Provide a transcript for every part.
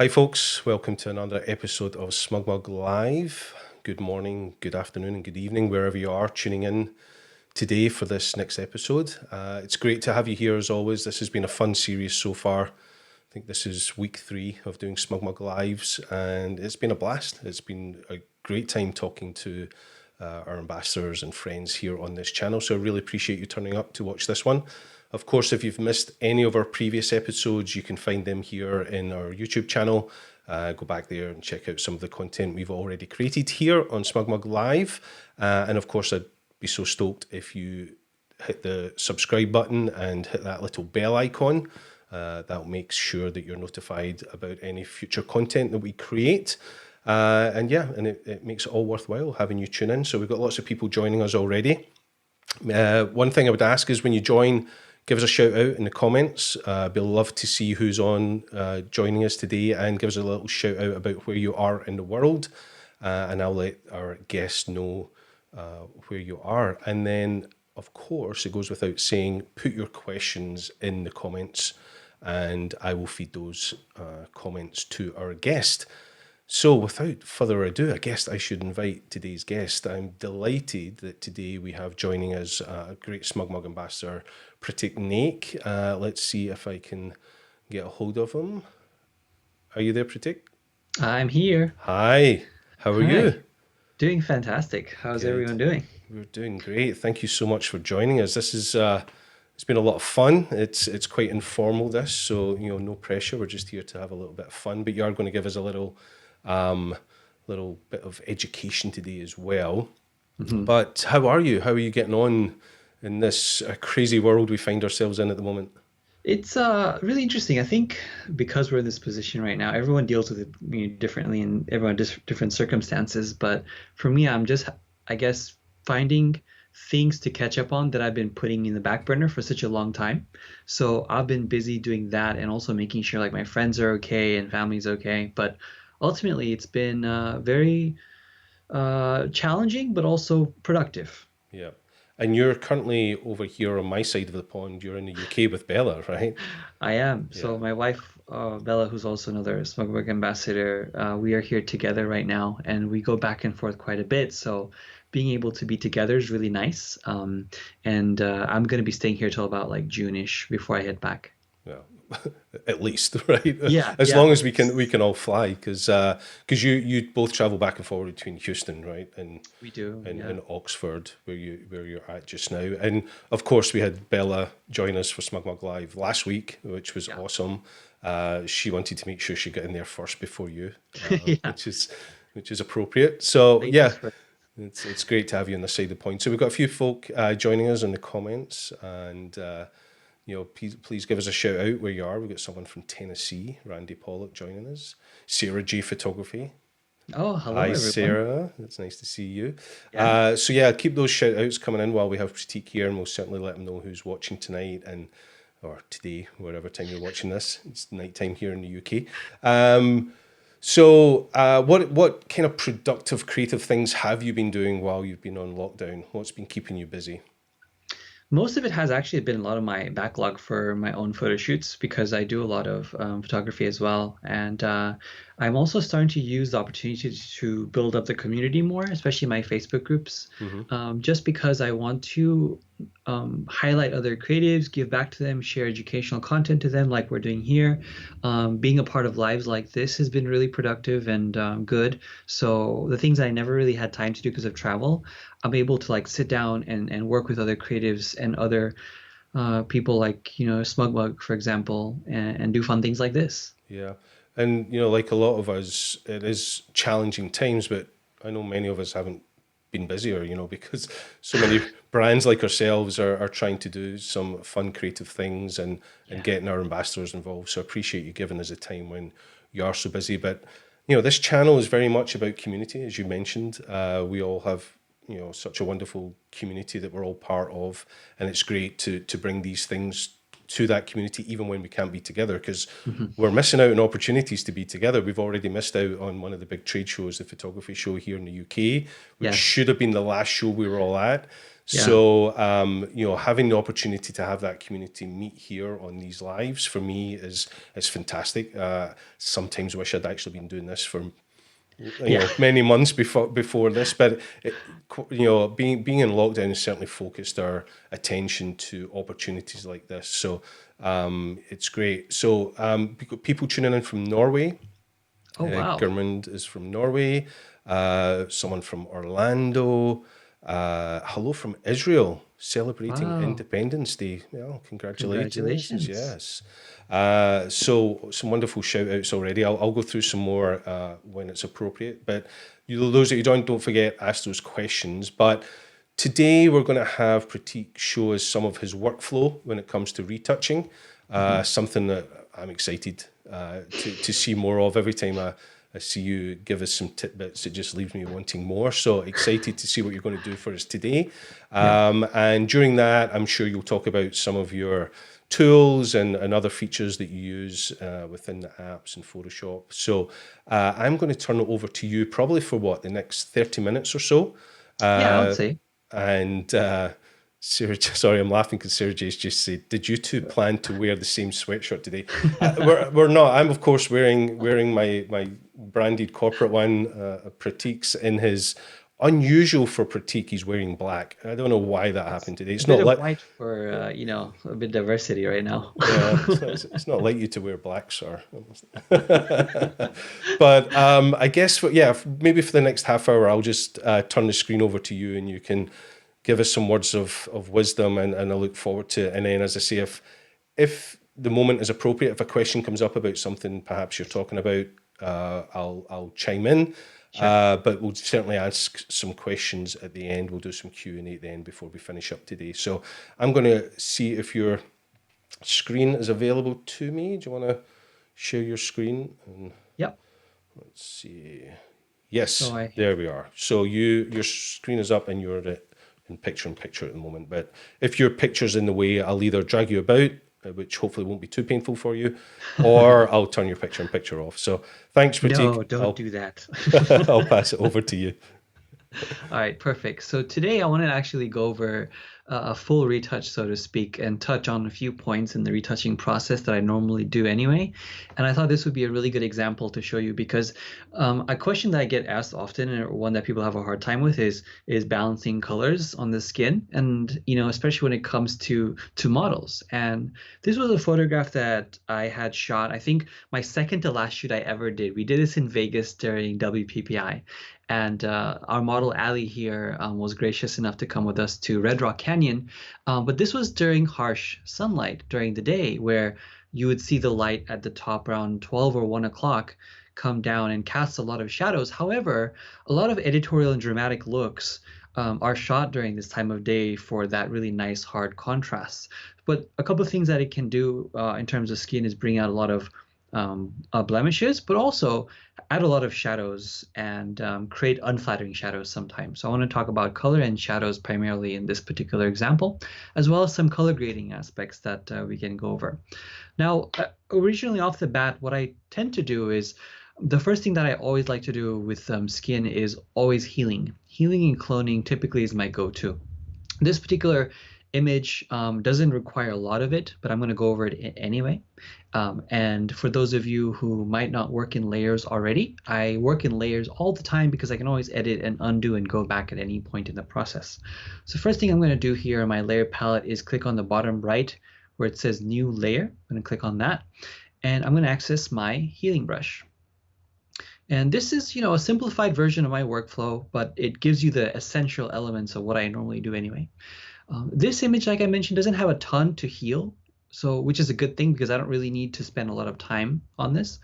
Hi, folks. Welcome to another episode of SmugMug Live. Good morning, good afternoon, and good evening, wherever you are tuning in today for this next episode. It's great to have you here as always. This has been a fun series so far. I think this is week 3 of doing SmugMug Lives, and it's been a blast. It's been a great time talking to our ambassadors and friends here on this channel. So I really appreciate you turning up to watch this one. Of course, if you've missed any of our previous episodes, you can find them here in our YouTube channel. Go back there and check out some of the content we've already created here on SmugMug Live. And of course, I'd be so stoked if you hit the subscribe button and hit that little bell icon. That'll make sure that you're notified about any future content that we create. And it makes it all worthwhile having you tune in. So we've got lots of people joining us already. One thing I would ask is when you join, give us a shout out in the comments. We'd love to see who's on joining us today, and give us a little shout out about where you are in the world. And I'll let our guests know where you are. And then, of course, it goes without saying, put your questions in the comments and I will feed those comments to our guest. So without further ado, I guess I should invite today's guest. I'm delighted that today we have joining us a great SmugMug ambassador, Pratik Naik. Let's see if I can get a hold of him. Are you there, Pratik? I'm here. Hi, how are you? Doing fantastic. How's everyone doing? We're doing great. Thank you so much for joining us. This is it's been a lot of fun. It's quite informal, this, so no pressure. We're just here to have a little bit of fun. But you are going to give us a little bit of education today as well. Mm-hmm. But how are you? How are you getting on in this crazy world we find ourselves in at the moment? It's really interesting. I think because we're in this position right now, everyone deals with it differently, and everyone has different circumstances. But for me, I'm just, I guess, finding things to catch up on that I've been putting in the back burner for such a long time. So I've been busy doing that, and also making sure like my friends are okay and family's okay. But ultimately, it's been very challenging, but also productive. Yeah. And you're currently over here on my side of the pond. You're in the UK with Bella, right? I am. So my wife, Bella, who's also another SmugMug ambassador, we are here together right now, and we go back and forth quite a bit. So being able to be together is really nice. And I'm going to be staying here till about like June-ish before I head back. Yeah, at least, right? Yeah, As yeah. long as we can all fly, because you both travel back and forward between Houston, right, and We do. Yeah. and Oxford, where you're at just now. And of course, we had Bella join us for SmugMug Live last week, which was awesome. She wanted to make sure she got in there first before you, Yeah. which is appropriate. So Ladies yeah. first. It's great to have you on the side of the point. So we've got a few folk joining us in the comments, and please give us a shout out where you are. We've got someone from Tennessee, Randy Pollock, joining us. Sarah G Photography. Oh, hello, Hi, everyone. Sarah. It's nice to see you. Yeah. So yeah, keep those shout outs coming in while we have Pratik here, and we'll certainly let them know who's watching tonight or today, whatever time you're watching this. It's nighttime here in the UK. So what kind of productive, creative things have you been doing while you've been on lockdown? What's been keeping you busy? Most of it has actually been a lot of my backlog for my own photo shoots because I do a lot of photography as well. And I'm also starting to use the opportunity to build up the community more, especially my Facebook groups, just because I want to highlight other creatives, give back to them, share educational content to them like we're doing here. Being a part of lives like this has been really productive and good. So the things I never really had time to do because of travel, I'm able to like sit down and work with other creatives and other people like, SmugMug, for example, and do fun things like this. Yeah. And, like a lot of us, it is challenging times, but I know many of us haven't been busier, because so many brands like ourselves are trying to do some fun, creative things and getting our ambassadors involved. So I appreciate you giving us a time when you are so busy. But, this channel is very much about community, as you mentioned. We all have, such a wonderful community that we're all part of. And it's great to bring these things to that community, even when we can't be together, because Mhm. we're missing out on opportunities to be together. We've already missed out on one of the big trade shows, the photography show here in the UK, which Yes. should have been the last show we were all at. Yeah. So, having the opportunity to have that community meet here on these lives for me is fantastic. Sometimes wish I'd actually been doing this for Yeah. many months before this, but being in lockdown has certainly focused our attention to opportunities like this. So it's great. So we've got people tuning in from Norway. Oh, wow. Germund is from Norway. Someone from Orlando. Hello from Israel, celebrating Wow. Independence Day. Well, congratulations. Congratulations. Yes. So some wonderful shout outs already. I'll go through some more when it's appropriate. But those that you don't forget, ask those questions. But today we're going to have Pratik show us some of his workflow when it comes to retouching, Mhm. something that I'm excited to see more of. Every time I see you give us some tidbits, it just leaves me wanting more. So excited to see what you're going to do for us today. Yeah. And during that, I'm sure you'll talk about some of your tools and other features that you use within the apps and Photoshop. So I'm going to turn it over to you probably for the next 30 minutes or so. Yeah, I would say. And Sarah, sorry, I'm laughing because Sarah J's just said, "Did you two plan to wear the same sweatshirt today?" We're not. I'm of course wearing my branded corporate one. Pratik's in his unusual for Pratik. He's wearing black. I don't know why that It's happened today. a It's bit not of like white for, a bit diversity right now. yeah, it's not like you to wear black, sir. But I guess maybe for the next half hour, I'll just turn the screen over to you, and you can give us some words of wisdom, and I look forward to it. And then, as I say, if the moment is appropriate, if a question comes up about something perhaps you're talking about, I'll chime in. Sure. But we'll certainly ask some questions at the end. We'll do some Q&A at the end before we finish up today. So I'm going to see if your screen is available to me. Do you want to share your screen? And Yep. let's see. So Yes, I there we are. So your screen is up and you're in picture at the moment. But if your picture's in the way, I'll either drag you about, which hopefully won't be too painful for you, or I'll turn your picture in picture off. So thanks, Pratik. No, don't do that. I'll pass it over to you. All right, perfect. So today I want to actually go over a full retouch, so to speak, and touch on a few points in the retouching process that I normally do anyway. And I thought this would be a really good example to show you because a question that I get asked often, and one that people have a hard time with, is balancing colors on the skin, and especially when it comes to models. And this was a photograph that I had shot. I think my second to last shoot I ever did. We did this in Vegas during WPPI. And our model Ali here was gracious enough to come with us to Red Rock Canyon. But this was during harsh sunlight during the day where you would see the light at the top around 12 or 1 o'clock come down and cast a lot of shadows. However, a lot of editorial and dramatic looks are shot during this time of day for that really nice hard contrast. But a couple of things that it can do in terms of skin is bring out a lot of blemishes, but also add a lot of shadows and create unflattering shadows sometimes. So I want to talk about color and shadows primarily in this particular example, as well as some color grading aspects that we can go over. Now, originally off the bat, what I tend to do is the first thing that I always like to do with skin is always healing. Healing and cloning typically is my go-to. This particular image doesn't require a lot of it, but I'm going to go over it anyway. And for those of you who might not work in layers already, I work in layers all the time because I can always edit and undo and go back at any point in the process. So first thing I'm going to do here in my layer palette is click on the bottom right where it says new layer. I'm going to click on that, and I'm going to access my healing brush. And this is, a simplified version of my workflow, but it gives you the essential elements of what I normally do anyway. This image, like I mentioned, doesn't have a ton to heal, which is a good thing because I don't really need to spend a lot of time on this.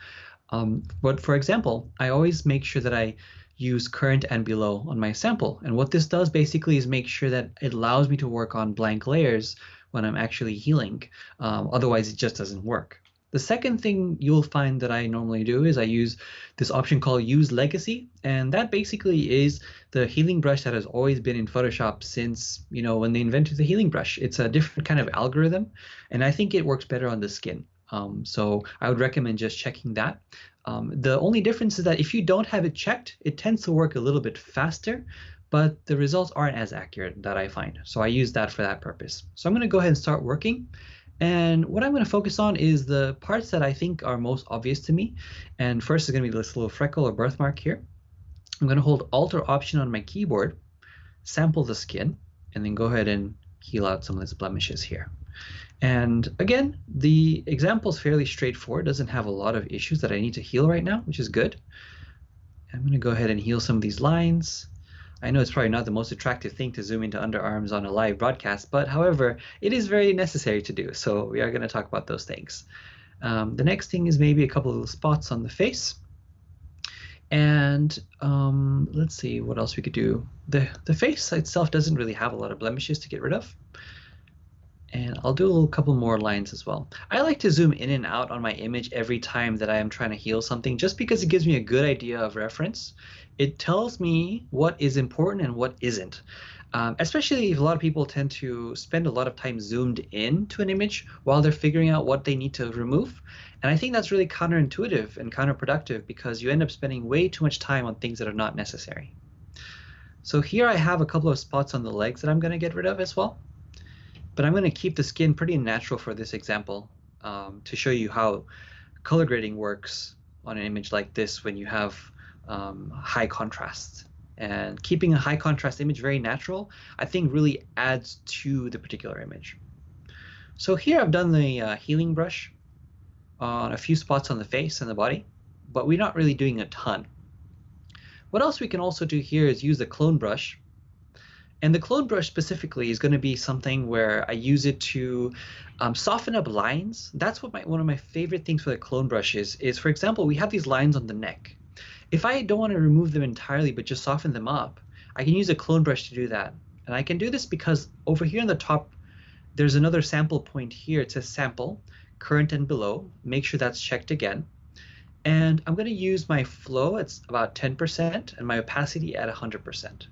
But for example, I always make sure that I use current and below on my sample. And what this does basically is make sure that it allows me to work on blank layers when I'm actually healing. Otherwise, it just doesn't work. The second thing you'll find that I normally do is I use this option called Use Legacy, and that basically is the healing brush that has always been in Photoshop since, when they invented the healing brush. It's a different kind of algorithm, and I think it works better on the skin. So I would recommend just checking that. The only difference is that if you don't have it checked, it tends to work a little bit faster, but the results aren't as accurate that I find. So I use that for that purpose. So I'm going to go ahead and start working. And what I'm going to focus on is the parts that I think are most obvious to me. And first is going to be this little freckle or birthmark here. I'm going to hold Alt or Option on my keyboard, sample the skin, and then go ahead and heal out some of these blemishes here. And again, the example is fairly straightforward. It doesn't have a lot of issues that I need to heal right now, which is good. I'm going to go ahead and heal some of these lines. I know it's probably not the most attractive thing to zoom into underarms on a live broadcast, but however, it is very necessary to do. So we are going to talk about those things. The next thing is maybe a couple of little spots on the face. And let's see what else we could do. The face itself doesn't really have a lot of blemishes to get rid of. And I'll do a couple more lines as well. I like to zoom in and out on my image every time that I am trying to heal something, just because it gives me a good idea of reference. It tells me what is important and what isn't. Especially if a lot of people tend to spend a lot of time zoomed in to an image while they're figuring out what they need to remove. And I think that's really counterintuitive and counterproductive, because you end up spending way too much time on things that are not necessary. So here I have a couple of spots on the legs that I'm going to get rid of as well. But I'm going to keep the skin pretty natural for this example, to show you how color grading works on an image like this when you have high contrast. And keeping a high contrast image very natural, I think really adds to the particular image. So here I've done the healing brush on a few spots on the face and the body, but we're not really doing a ton. What else we can also do here is use the clone brush. And the clone brush specifically is going to be something where I use it to soften up lines. That's what one of my favorite things for the clone brush is, for example, we have these lines on the neck. If I don't want to remove them entirely but just soften them up, I can use a clone brush to do that. And I can do this because over here on the top, there's another sample point here. It says sample, current and below. Make sure that's checked again. And I'm going to use my flow, it's about 10%, and my opacity at 100%.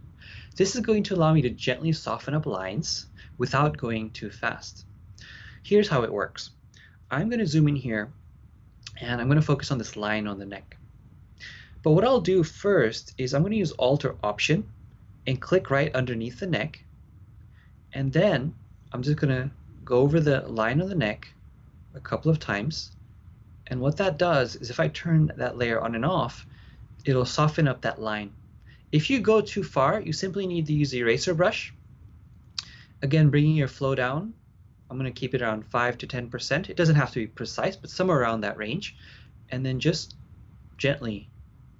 This is going to allow me to gently soften up lines without going too fast. Here's how it works. I'm going to zoom in here, and I'm going to focus on this line on the neck. But what I'll do first is I'm going to use Alt or Option and click right underneath the neck. And then I'm just going to go over the line on the neck a couple of times. And what that does is if I turn that layer on and off, it'll soften up that line. If you go too far, you simply need to use the eraser brush. Again, bringing your flow down. I'm going to keep it around 5 to 10%. It doesn't have to be precise, but somewhere around that range. And then just gently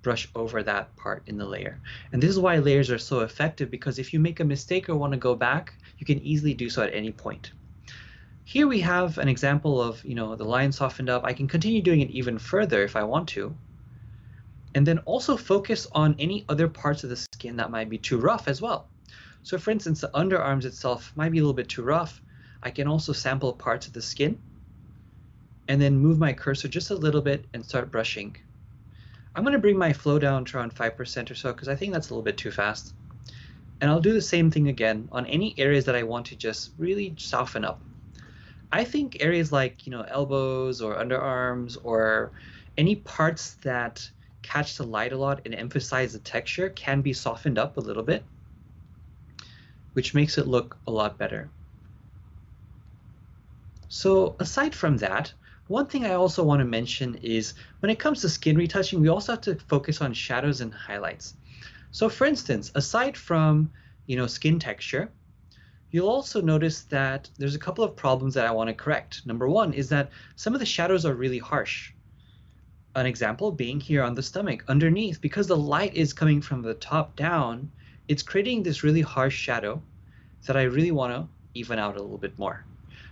brush over that part in the layer. And this is why layers are so effective, because if you make a mistake or want to go back, you can easily do so at any point. Here we have an example of, the line softened up. I can continue doing it even further if I want to. And then also focus on any other parts of the skin that might be too rough as well. So for instance, the underarms itself might be a little bit too rough. I can also sample parts of the skin and then move my cursor just a little bit and start brushing. I'm going to bring my flow down to around 5% or so, because I think that's a little bit too fast. And I'll do the same thing again on any areas that I want to just really soften up. I think areas like, elbows or underarms or any parts that catch the light a lot and emphasize the texture can be softened up a little bit, which makes it look a lot better. So aside from that, one thing I also want to mention is when it comes to skin retouching, we also have to focus on shadows and highlights. So for instance, aside from skin texture, you'll also notice that there's a couple of problems that I want to correct. Number one is that some of the shadows are really harsh. An example being here on the stomach underneath, because the light is coming from the top down, it's creating this really harsh shadow that I really want to even out a little bit more.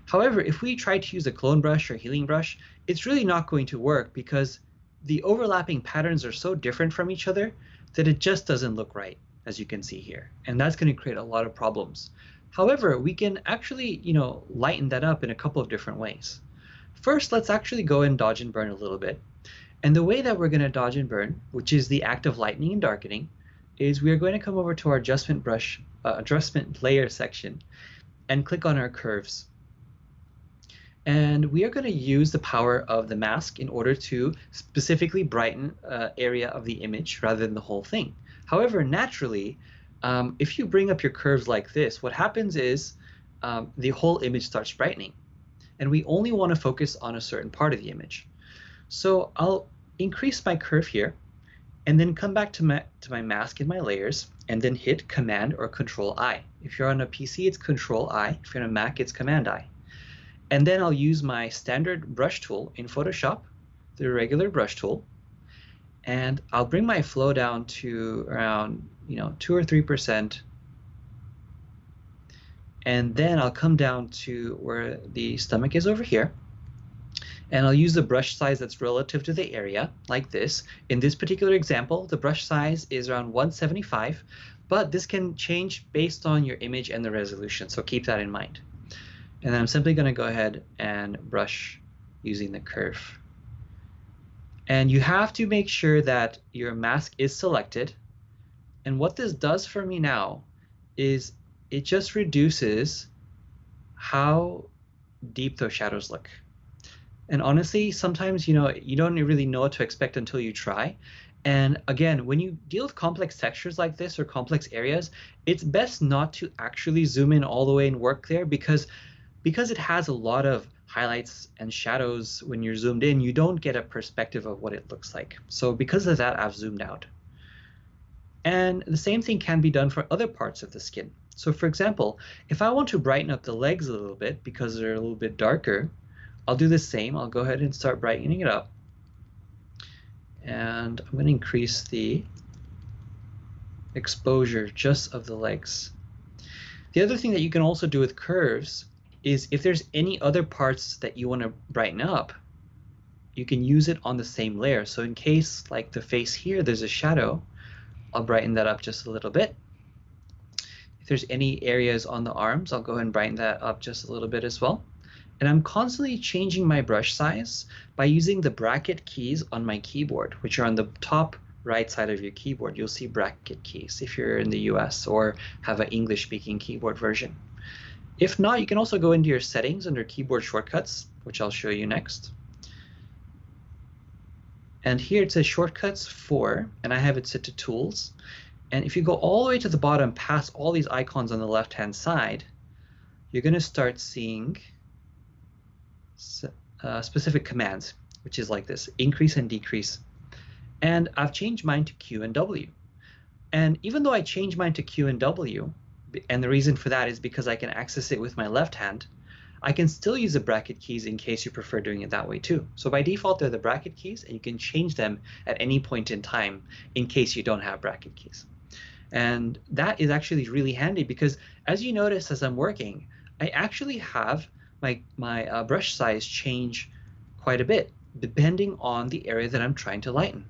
However, if we try to use a clone brush or healing brush, it's really not going to work, because the overlapping patterns are so different from each other that it just doesn't look right, as you can see here. And that's going to create a lot of problems. However, we can actually, lighten that up in a couple of different ways. First, let's actually go and dodge and burn a little bit. And the way that we're going to dodge and burn, which is the act of lightening and darkening, is we are going to come over to our adjustment layer section and click on our curves. And we are going to use the power of the mask in order to specifically brighten an area of the image rather than the whole thing. However, naturally, if you bring up your curves like this, what happens is the whole image starts brightening. And we only want to focus on a certain part of the image. So I'll increase my curve here, and then come back to my mask in my layers, and then hit Command or Control I. If you're on a PC, it's Control I. If you're on a Mac, it's Command I. And then I'll use my standard brush tool in Photoshop, the regular brush tool, and I'll bring my flow down to around 2 or 3%. And then I'll come down to where the stomach is over here. And I'll use the brush size that's relative to the area, like this. In this particular example, the brush size is around 175, but this can change based on your image and the resolution, so keep that in mind. And then I'm simply going to go ahead and brush using the curve. And you have to make sure that your mask is selected. And what this does for me now is it just reduces how deep those shadows look. And honestly, sometimes, you don't really know what to expect until you try. And again, when you deal with complex textures like this or complex areas, it's best not to actually zoom in all the way and work there because it has a lot of highlights and shadows. When you're zoomed in, you don't get a perspective of what it looks like. So because of that, I've zoomed out. And the same thing can be done for other parts of the skin. So for example, if I want to brighten up the legs a little bit because they're a little bit darker, I'll do the same. I'll go ahead and start brightening it up. And I'm going to increase the exposure just of the legs. The other thing that you can also do with curves is if there's any other parts that you want to brighten up, you can use it on the same layer. So in case, like the face here, there's a shadow, I'll brighten that up just a little bit. If there's any areas on the arms, I'll go ahead and brighten that up just a little bit as well. And I'm constantly changing my brush size by using the bracket keys on my keyboard, which are on the top right side of your keyboard. You'll see bracket keys if you're in the US or have an English-speaking keyboard version. If not, you can also go into your settings under keyboard shortcuts, which I'll show you next. And here it says shortcuts 4, and I have it set to tools. And if you go all the way to the bottom past all these icons on the left-hand side, you're going to start seeing specific commands, which is like this: increase and decrease. And I've changed mine to Q and W. And even though I changed mine to Q and W, and the reason for that is because I can access it with my left hand, I can still use the bracket keys in case you prefer doing it that way too. So by default, they're the bracket keys, and you can change them at any point in time in case you don't have bracket keys. And that is actually really handy because, as you notice as I'm working, I actually have my brush size change quite a bit depending on the area that I'm trying to lighten.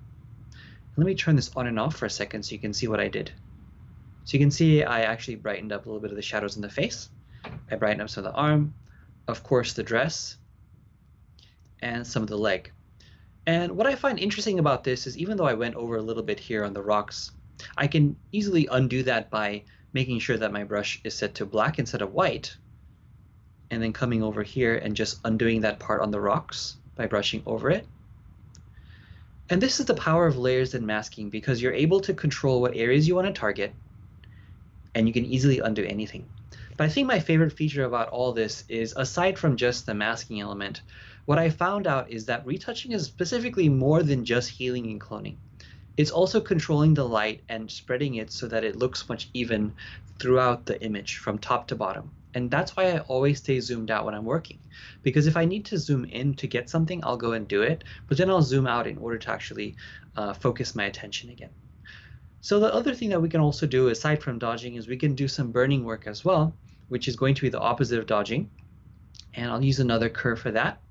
Let me turn this on and off for a second so you can see what I did. So you can see I actually brightened up a little bit of the shadows in the face. I brightened up some of the arm, of course the dress, and some of the leg. And what I find interesting about this is even though I went over a little bit here on the rocks, I can easily undo that by making sure that my brush is set to black instead of white, and then coming over here and just undoing that part on the rocks by brushing over it. And this is the power of layers and masking, because you're able to control what areas you want to target, and you can easily undo anything. But I think my favorite feature about all this is, aside from just the masking element, what I found out is that retouching is specifically more than just healing and cloning. It's also controlling the light and spreading it so that it looks much even throughout the image from top to bottom. And that's why I always stay zoomed out when I'm working, because if I need to zoom in to get something, I'll go and do it, but then I'll zoom out in order to actually focus my attention again. So the other thing that we can also do aside from dodging is we can do some burning work as well, which is going to be the opposite of dodging. And I'll use another curve for that.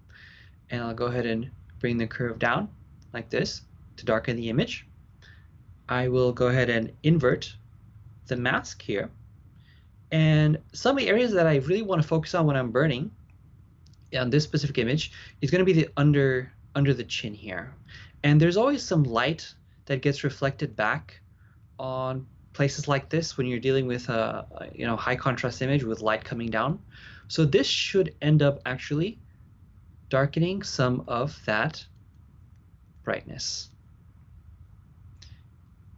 And I'll go ahead and bring the curve down like this to darken the image. I will go ahead and invert the mask here. And some areas that I really want to focus on when I'm burning on this specific image is going to be the under the chin here. And there's always some light that gets reflected back on places like this when you're dealing with a high contrast image with light coming down. So this should end up actually darkening some of that brightness.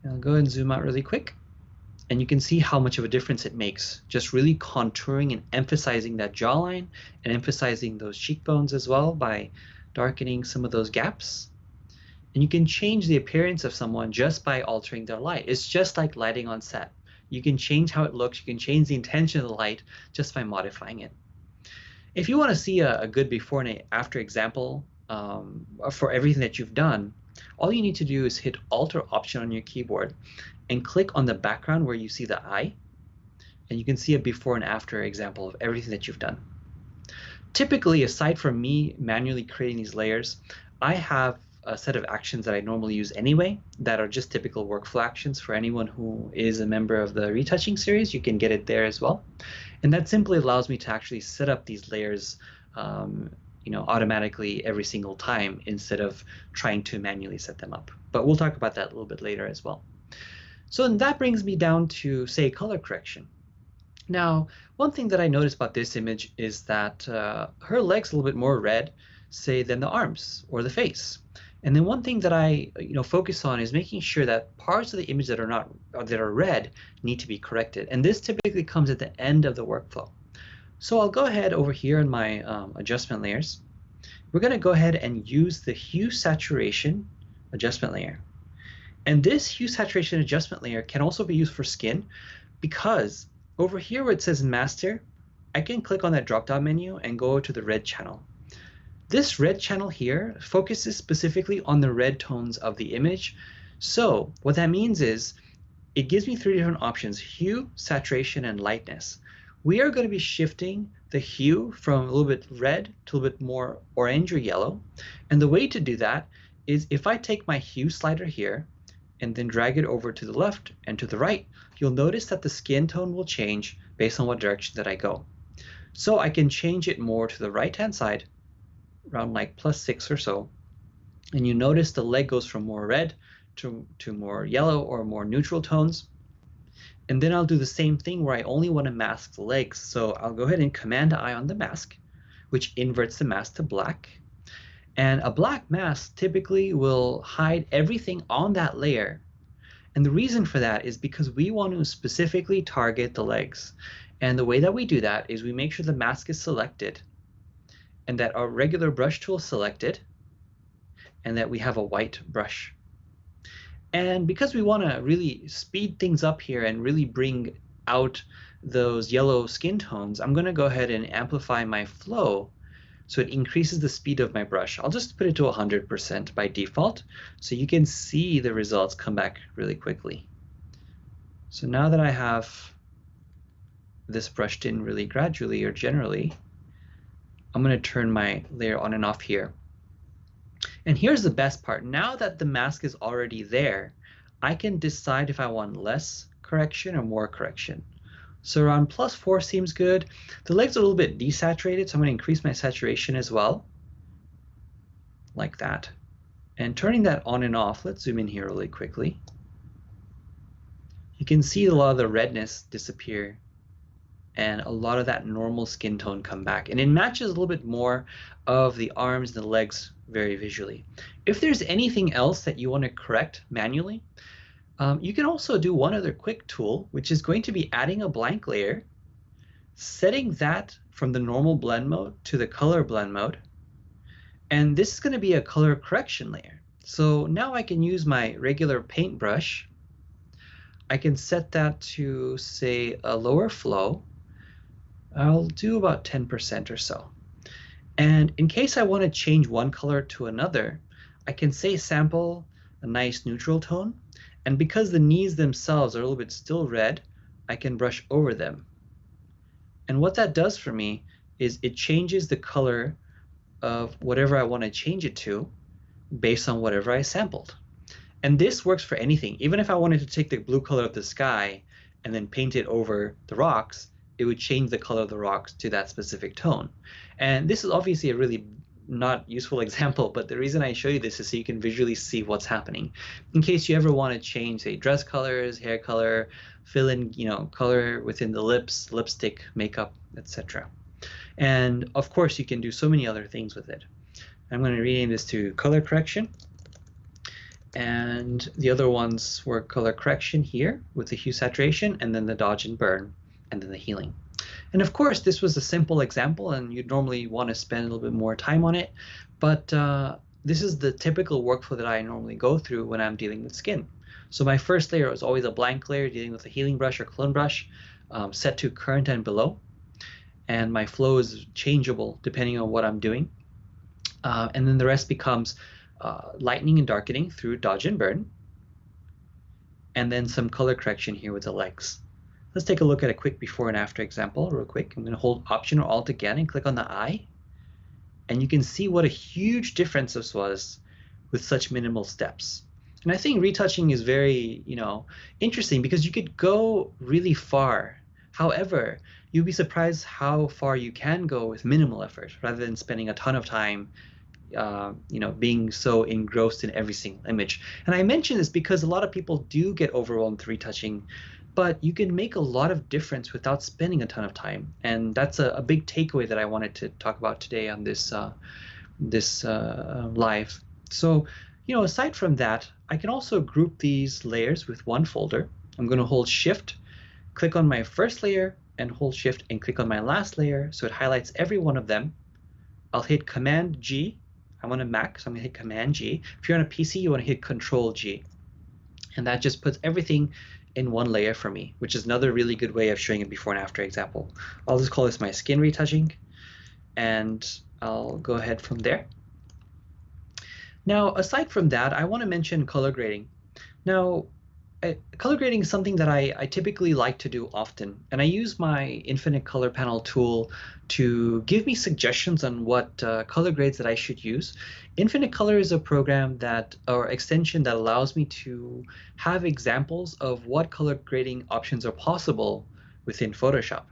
And I'll go and zoom out really quick. And you can see how much of a difference it makes, just really contouring and emphasizing that jawline and emphasizing those cheekbones as well by darkening some of those gaps. And you can change the appearance of someone just by altering their light. It's just like lighting on set. You can change how it looks. You can change the intention of the light just by modifying it. If you want to see a good before and after example for everything that you've done, all you need to do is hit Alt or Option on your keyboard and click on the background where you see the eye, and you can see a before and after example of everything that you've done. Typically, aside from me manually creating these layers, I have a set of actions that I normally use anyway that are just typical workflow actions. For anyone who is a member of the Retouching series, you can get it there as well. And that simply allows me to actually set up these layers automatically every single time instead of trying to manually set them up. But we'll talk about that a little bit later as well. So that brings me down to, say, color correction. Now, one thing that I noticed about this image is that her leg's a little bit more red, say, than the arms or the face. And then one thing that I focus on is making sure that parts of the image that are red need to be corrected. And this typically comes at the end of the workflow. So I'll go ahead over here in my adjustment layers. We're going to go ahead and use the hue saturation adjustment layer. And this hue saturation adjustment layer can also be used for skin, because over here where it says master, I can click on that drop-down menu and go to the red channel. This red channel here focuses specifically on the red tones of the image. So what that means is it gives me 3 different options: hue, saturation, and lightness. We are going to be shifting the hue from a little bit red to a little bit more orange or yellow. And the way to do that is if I take my hue slider here and then drag it over to the left and to the right, you'll notice that the skin tone will change based on what direction that I go. So I can change it more to the right-hand side, around like +6 or so. And you notice the leg goes from more red to more yellow or more neutral tones. And then I'll do the same thing where I only want to mask the legs. So I'll go ahead and Command-I on the mask, which inverts the mask to black. And a black mask typically will hide everything on that layer. And the reason for that is because we want to specifically target the legs. And the way that we do that is we make sure the mask is selected and that our regular brush tool is selected and that we have a white brush. And because we want to really speed things up here and really bring out those yellow skin tones, I'm going to go ahead and amplify my flow so it increases the speed of my brush. I'll just put it to 100% by default so you can see the results come back really quickly. So now that I have this brushed in really gradually or generally, I'm going to turn my layer on and off here. And here's the best part. Now that the mask is already there, I can decide if I want less correction or more correction. So around +4 seems good. The legs are a little bit desaturated, so I'm going to increase my saturation as well, like that. And turning that on and off, let's zoom in here really quickly. You can see a lot of the redness disappear and a lot of that normal skin tone come back. And it matches a little bit more of the arms and the legs very visually. If there's anything else that you want to correct manually, you can also do one other quick tool, which is going to be adding a blank layer, setting that from the normal blend mode to the color blend mode. And this is going to be a color correction layer. So now I can use my regular paintbrush. I can set that to, say, a lower flow. I'll do about 10% or so. And in case I want to change one color to another, I can say sample a nice neutral tone. And because the knees themselves are a little bit still red, I can brush over them. And what that does for me is it changes the color of whatever I want to change it to based on whatever I sampled. And this works for anything. Even if I wanted to take the blue color of the sky and then paint it over the rocks, it would change the color of the rocks to that specific tone. And this is obviously a really not useful example, but the reason I show you this is so you can visually see what's happening. In case you ever want to change, say, dress colors, hair color, fill in, color within the lips, lipstick, makeup, etc. And of course, you can do so many other things with it. I'm going to rename this to color correction. And the other ones were color correction here with the hue saturation, and then the dodge and burn, and then the healing. And of course, this was a simple example, and you'd normally want to spend a little bit more time on it, but this is the typical workflow that I normally go through when I'm dealing with skin. So my first layer is always a blank layer dealing with a healing brush or clone brush, set to current and below, and my flow is changeable depending on what I'm doing. And then the rest becomes lightening and darkening through dodge and burn, and then some color correction here with the legs. Let's take a look at a quick before and after example real quick. I'm going to hold Option or Alt again and click on the eye. And you can see what a huge difference this was with such minimal steps. And I think retouching is very, interesting because you could go really far. However, you'll be surprised how far you can go with minimal effort rather than spending a ton of time being so engrossed in every single image. And I mention this because a lot of people do get overwhelmed with retouching, but you can make a lot of difference without spending a ton of time. And that's a big takeaway that I wanted to talk about today on this live. So, aside from that, I can also group these layers with one folder. I'm going to hold Shift, click on my first layer, and hold Shift and click on my last layer so it highlights every one of them. I'll hit Command G. I'm on a Mac, so I'm going to hit Command G. If you're on a PC, you want to hit Control G. And that just puts everything in one layer for me, which is another really good way of showing a before and after example. I'll just call this my skin retouching, and I'll go ahead from there. Now, aside from that, I want to mention color grading. Now, color grading is something that I typically like to do often, and I use my Infinite Color Panel tool to give me suggestions on what color grades that I should use. Infinite Color is a program or extension that allows me to have examples of what color grading options are possible within Photoshop.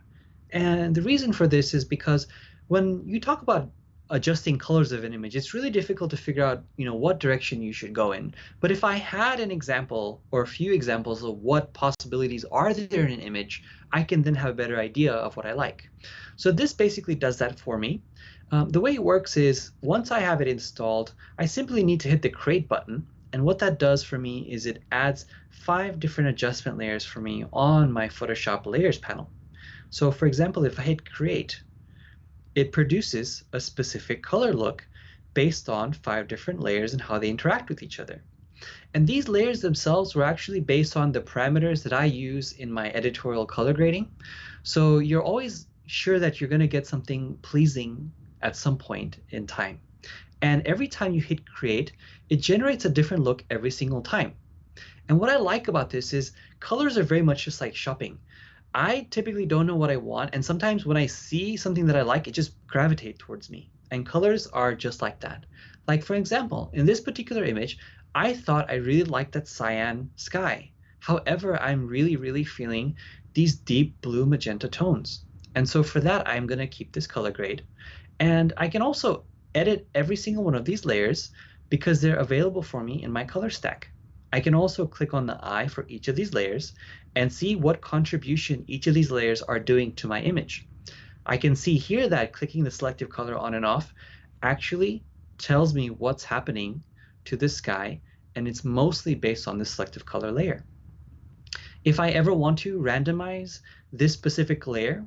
And the reason for this is because when you talk about adjusting colors of an image, it's really difficult to figure out, what direction you should go in. But if I had an example or a few examples of what possibilities are there in an image, I can then have a better idea of what I like. So this basically does that for me. The way it works is once I have it installed, I simply need to hit the Create button. And what that does for me is it adds 5 different adjustment layers for me on my Photoshop Layers panel. So for example, if I hit Create, it produces a specific color look based on 5 different layers and how they interact with each other. And these layers themselves were actually based on the parameters that I use in my editorial color grading. So you're always sure that you're going to get something pleasing at some point in time. And every time you hit Create, it generates a different look every single time. And what I like about this is colors are very much just like shopping. I typically don't know what I want, and sometimes when I see something that I like, it just gravitates towards me. And colors are just like that. Like for example, in this particular image, I thought I really liked that cyan sky. However, I'm really, really feeling these deep blue magenta tones. And so for that, I'm going to keep this color grade. And I can also edit every single one of these layers because they're available for me in my color stack. I can also click on the eye for each of these layers and see what contribution each of these layers are doing to my image. I can see here that clicking the selective color on and off actually tells me what's happening to this sky, and it's mostly based on the selective color layer. If I ever want to randomize this specific layer,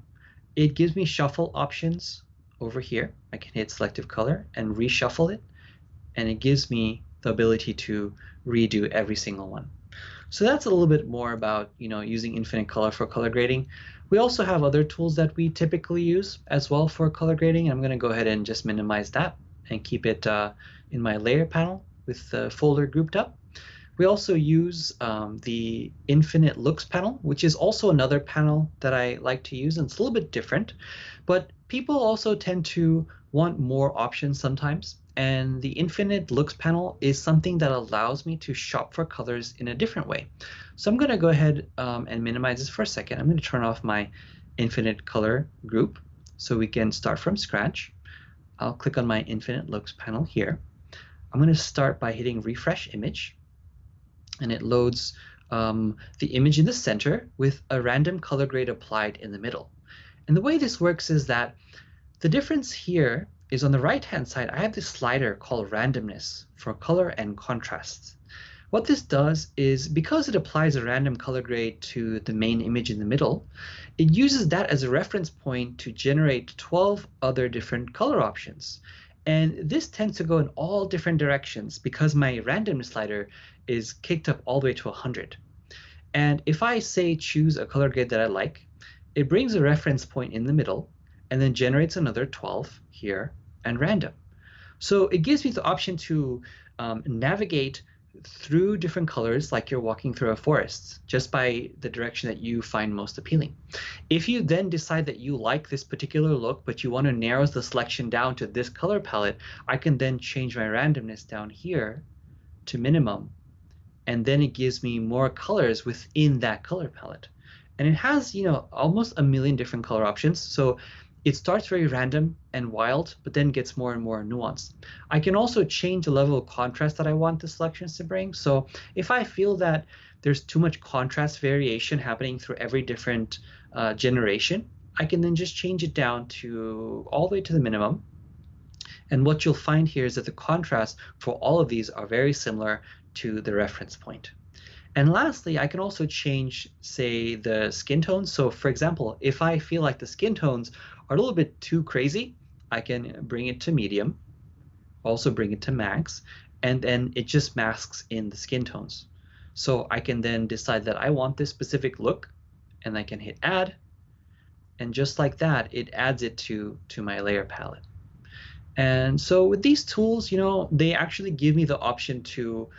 it gives me shuffle options over here. I can hit selective color and reshuffle it, and it gives me the ability to redo every single one. So that's a little bit more about using Infinite Color for color grading. We also have other tools that we typically use as well for color grading. I'm going to go ahead and just minimize that and keep it in my layer panel with the folder grouped up. We also use the Infinite Looks panel, which is also another panel that I like to use, and it's a little bit different, but people also tend to want more options sometimes. And the Infinite Looks panel is something that allows me to shop for colors in a different way. So I'm going to go ahead and minimize this for a second. I'm going to turn off my Infinite Color group so we can start from scratch. I'll click on my Infinite Looks panel here. I'm going to start by hitting Refresh Image, and it loads the image in the center with a random color grade applied in the middle. And the way this works is that the difference here is on the right-hand side, I have this slider called randomness for color and contrast. What this does is, because it applies a random color grade to the main image in the middle, it uses that as a reference point to generate 12 other different color options. And this tends to go in all different directions because my randomness slider is kicked up all the way to 100. And if I say choose a color grade that I like, it brings a reference point in the middle and then generates another 12 here and random. So it gives me the option to navigate through different colors like you're walking through a forest, just by the direction that you find most appealing. If you then decide that you like this particular look, but you want to narrow the selection down to this color palette, I can then change my randomness down here to minimum, and then it gives me more colors within that color palette. And it has, almost a million different color options. So it starts very random and wild, but then gets more and more nuanced. I can also change the level of contrast that I want the selections to bring. So if I feel that there's too much contrast variation happening through every different generation, I can then just change it down to all the way to the minimum. And what you'll find here is that the contrast for all of these are very similar to the reference point. And lastly, I can also change, say, the skin tones. So for example, if I feel like the skin tones are a little bit too crazy, I can bring it to medium, also bring it to max, and then it just masks in the skin tones. So I can then decide that I want this specific look, and I can hit add, and just like that, it adds it to my layer palette. And so with these tools, they actually give me the option to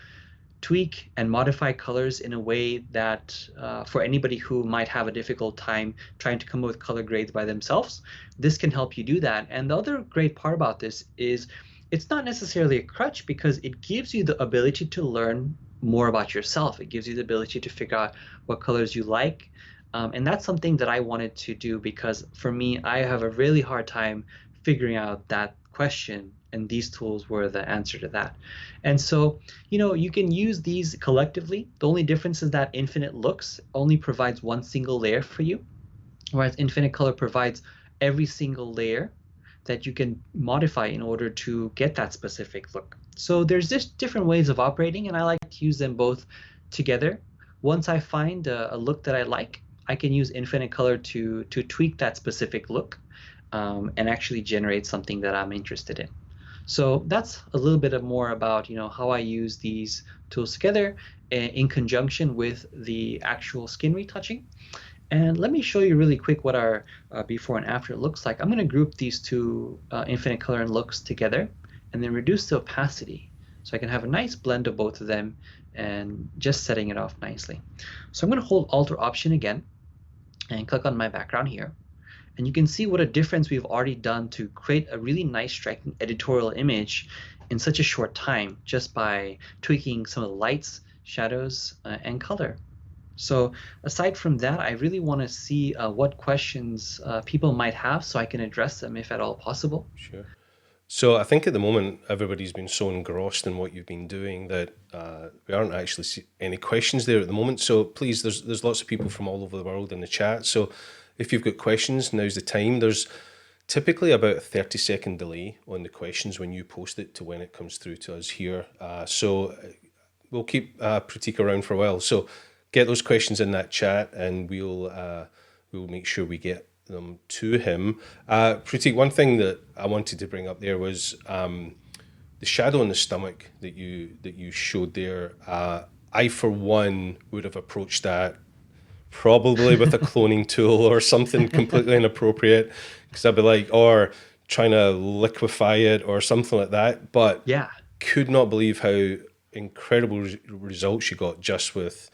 tweak and modify colors in a way that for anybody who might have a difficult time trying to come up with color grades by themselves, this can help you do that. And the other great part about this is it's not necessarily a crutch, because it gives you the ability to learn more about yourself. It gives you the ability to figure out what colors you like. And that's something that I wanted to do, because for me, I have a really hard time figuring out that question, and these tools were the answer to that. And so, you can use these collectively. The only difference is that Infinite Looks only provides one single layer for you, whereas Infinite Color provides every single layer that you can modify in order to get that specific look. So there's just different ways of operating, and I like to use them both together. Once I find a look that I like, I can use Infinite Color to tweak that specific look and actually generate something that I'm interested in. So that's a little bit more about how I use these tools together in conjunction with the actual skin retouching. And let me show you really quick what our before and after looks like. I'm going to group these two Infinite Color and looks together, and then reduce the opacity so I can have a nice blend of both of them, and just setting it off nicely. So I'm going to hold Alt or Option again and click on my background here. And you can see what a difference we've already done to create a really nice, striking editorial image in such a short time, just by tweaking some of the lights, shadows, and color. So aside from that, I really want to see what questions people might have, so I can address them if at all possible. Sure. So I think at the moment, everybody's been so engrossed in what you've been doing that we aren't actually any questions there at the moment. So please, there's lots of people from all over the world in the chat. So if you've got questions, now's the time. There's typically about a 30-second delay on the questions when you post it to when it comes through to us here. So we'll keep Pratik around for a while. So get those questions in that chat, and we'll make sure we get them to him. Pratik, one thing that I wanted to bring up there was the shadow on the stomach that you showed there. I, for one, would have approached that probably with a cloning tool or something completely inappropriate, because I'd be like, or trying to liquefy it or something like that. But Yeah. could not believe how incredible results you got just with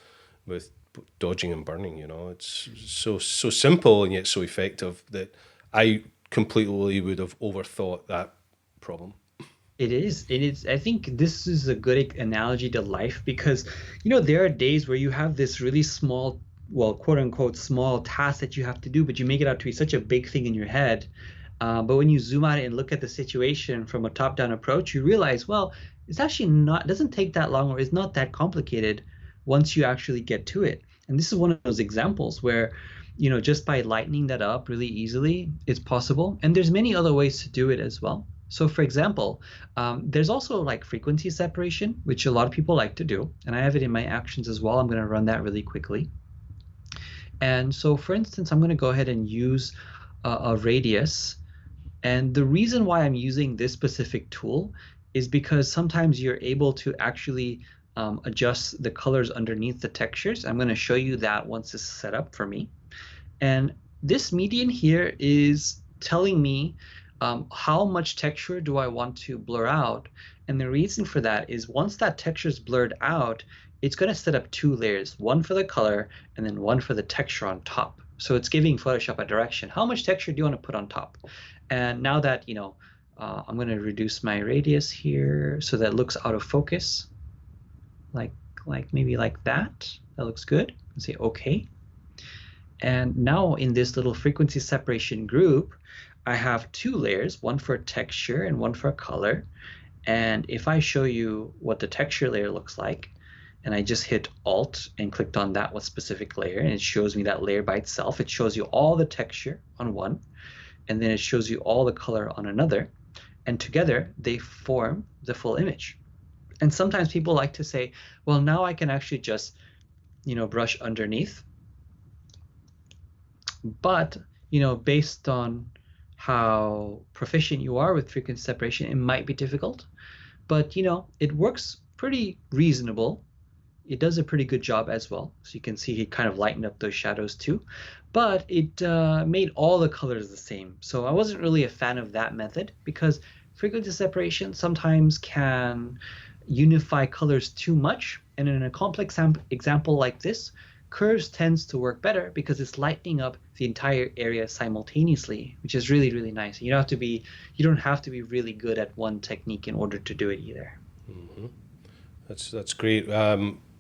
dodging and burning. It's so simple and yet so effective that I completely would have overthought that problem. It is. I think this is a good analogy to life, because, there are days where you have this really small, well, quote unquote, small task that you have to do, but you make it out to be such a big thing in your head. But when you zoom out and look at the situation from a top-down approach, you realize, well, it's actually not, it doesn't take that long, or it's not that complicated once you actually get to it. And this is one of those examples where, just by lightening that up really easily, it's possible. And there's many other ways to do it as well. So for example, there's also like frequency separation, which a lot of people like to do. And I have it in my actions as well. I'm going to run that really quickly. And so for instance, I'm going to go ahead and use a radius. And the reason why I'm using this specific tool is because sometimes you're able to actually adjust the colors underneath the textures. I'm going to show you that once it's set up for me. And this median here is telling me how much texture do I want to blur out. And the reason for that is once that texture is blurred out, it's going to set up two layers, one for the color and then one for the texture on top. So it's giving Photoshop a direction. How much texture do you want to put on top? And now that, I'm going to reduce my radius here so that it looks out of focus, like maybe like that. That looks good. And say OK. And now in this little frequency separation group, I have two layers, one for texture and one for color. And if I show you what the texture layer looks like, and I just hit Alt and clicked on that one specific layer, and it shows me that layer by itself. It shows you all the texture on one, and then it shows you all the color on another. And together, they form the full image. And sometimes people like to say, well, now I can actually just, brush underneath. But, based on how proficient you are with frequency separation, it might be difficult. But, it works pretty reasonable. It does a pretty good job as well. So you can see he kind of lightened up those shadows too. But it made all the colors the same. So I wasn't really a fan of that method because frequency separation sometimes can unify colors too much. And in a complex example like this, curves tends to work better because it's lightening up the entire area simultaneously, which is really, really nice. You don't have to be really good at one technique in order to do it either. Mm-hmm. That's great.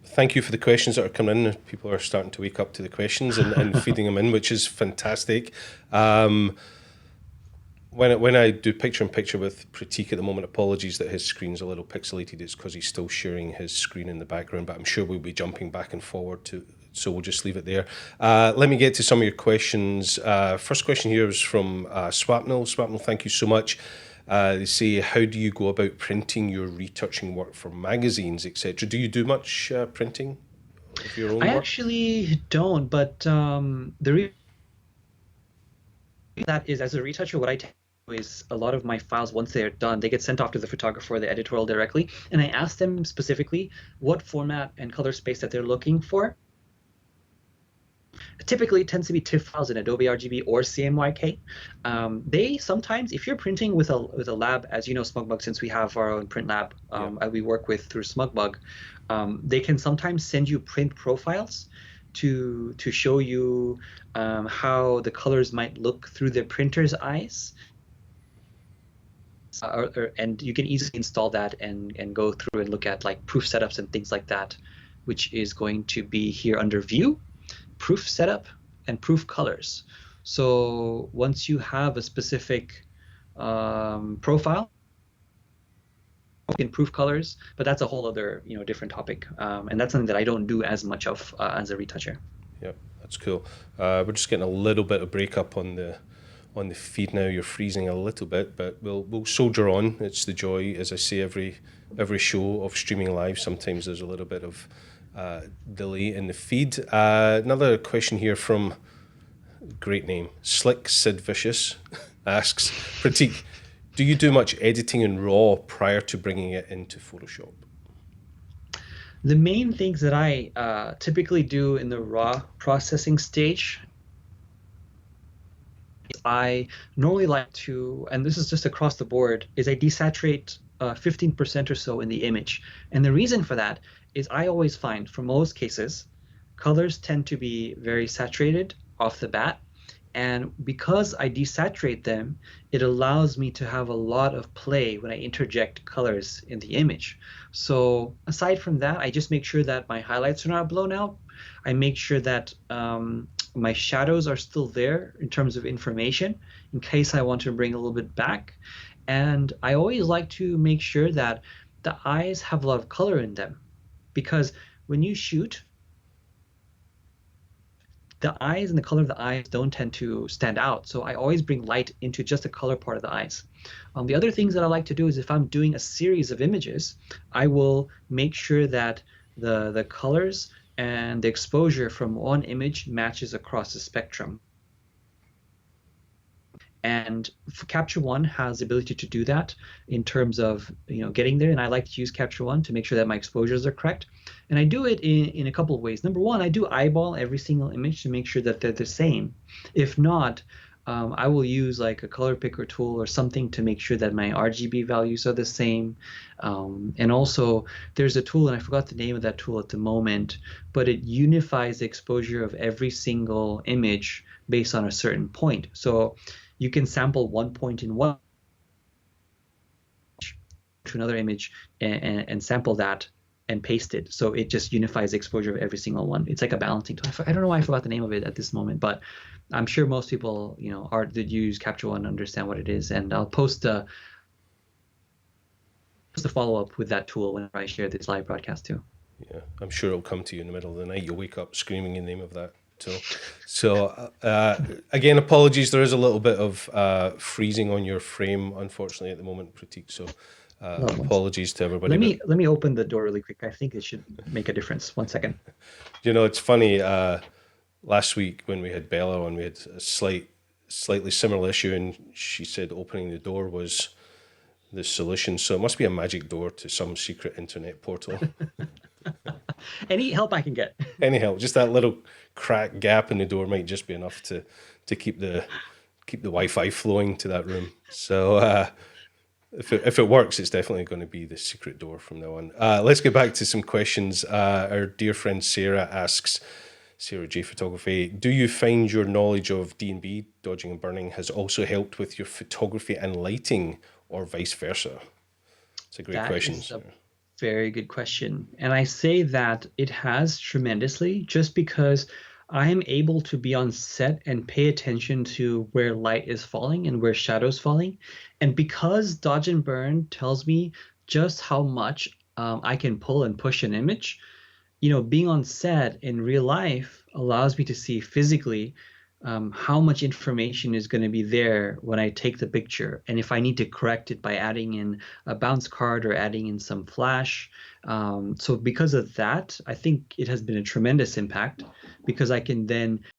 Thank you for the questions that are coming in. People are starting to wake up to the questions and feeding them in, which is fantastic. When I do picture-in-picture with Pratik at the moment, apologies that his screen's a little pixelated. It's because he's still sharing his screen in the background, but I'm sure we'll be jumping back and forward so we'll just leave it there. Let me get to some of your questions. First question here is from Swapnil. Swapnil, thank you so much. They say, how do you go about printing your retouching work for magazines, etc.? Do you do much printing of your own work? I actually don't, but the that is, as a retoucher, what I tend to do is a lot of my files, once they're done, they get sent off to the photographer or the editorial directly, and I ask them specifically what format and color space that they're looking for. Typically, it tends to be TIFF files in Adobe RGB or CMYK. They sometimes, if you're printing with a lab, as you know, SmugMug, since we have our own print lab we work with through SmugMug, they can sometimes send you print profiles to show you how the colors might look through the printer's eyes. And you can easily install that and go through and look at like proof setups and things like that, which is going to be here under View, Proof Setup, and Proof Colors. So once you have a specific profile, you can proof colors, but that's a whole other different topic, and that's something that I don't do as much of as a retoucher. Yeah, that's cool. We're just getting a little bit of breakup on the feed now. You're freezing a little bit, but we'll soldier on. It's the joy, as I say, every show of streaming live. Sometimes there's a little bit of delay in the feed. Another question here from, great name, Slick Sid Vicious asks, Pratik, do you do much editing in RAW prior to bringing it into Photoshop? The main things that I typically do in the RAW processing stage, I normally like to, and this is just across the board, is I desaturate 15% or so in the image. And the reason for that is I always find, for most cases, colors tend to be very saturated off the bat. And because I desaturate them, it allows me to have a lot of play when I interject colors in the image. So aside from that, I just make sure that my highlights are not blown out. I make sure that my shadows are still there in terms of information in case I want to bring a little bit back. And I always like to make sure that the eyes have a lot of color in them, because when you shoot, the eyes and the color of the eyes don't tend to stand out. So I always bring light into just the color part of the eyes. The other things that I like to do is if I'm doing a series of images, I will make sure that the colors and the exposure from one image matches across the spectrum. And Capture One has the ability to do that in terms of getting there. And I like to use Capture One to make sure that my exposures are correct. And I do it in a couple of ways. Number one, I do eyeball every single image to make sure that they're the same. If not, I will use like a color picker tool or something to make sure that my RGB values are the same. And also, there's a tool, and I forgot the name of that tool at the moment, but it unifies the exposure of every single image based on a certain point. So you can sample one point in one to another image and sample that and paste it. So it just unifies the exposure of every single one. It's like a balancing tool. I don't know why I forgot the name of it at this moment, but I'm sure most people, that use Capture One understand what it is. And I'll post the follow-up with that tool whenever I share this live broadcast too. Yeah, I'm sure it'll come to you in the middle of the night. You'll wake up screaming the name of that tool. So again, apologies. There is a little bit of freezing on your frame, unfortunately, at the moment, Pratik. So apologies to everybody. Let me open the door really quick. I think it should make a difference. 1 second. It's funny. Last week when we had Bella on, we had a slightly similar issue, and she said opening the door was the solution. So it must be a magic door to some secret internet portal. Any help I can get. Any help? Just that little crack gap in the door might just be enough to keep the Wi-Fi flowing to that room. So if it works, it's definitely going to be the secret door from now on. Let's get back to some questions. Our dear friend Sarah asks, Sarah J Photography, do you find your knowledge of D&B, dodging and burning, has also helped with your photography and lighting, or vice versa? It's a great question. That is a very good question. And I say that it has tremendously, just because I am able to be on set and pay attention to where light is falling and where shadows falling. And because dodge and burn tells me just how much I can pull and push an image, being on set in real life allows me to see physically how much information is going to be there when I take the picture. And if I need to correct it by adding in a bounce card or adding in some flash. So because of that, I think it has been a tremendous impact, because I can then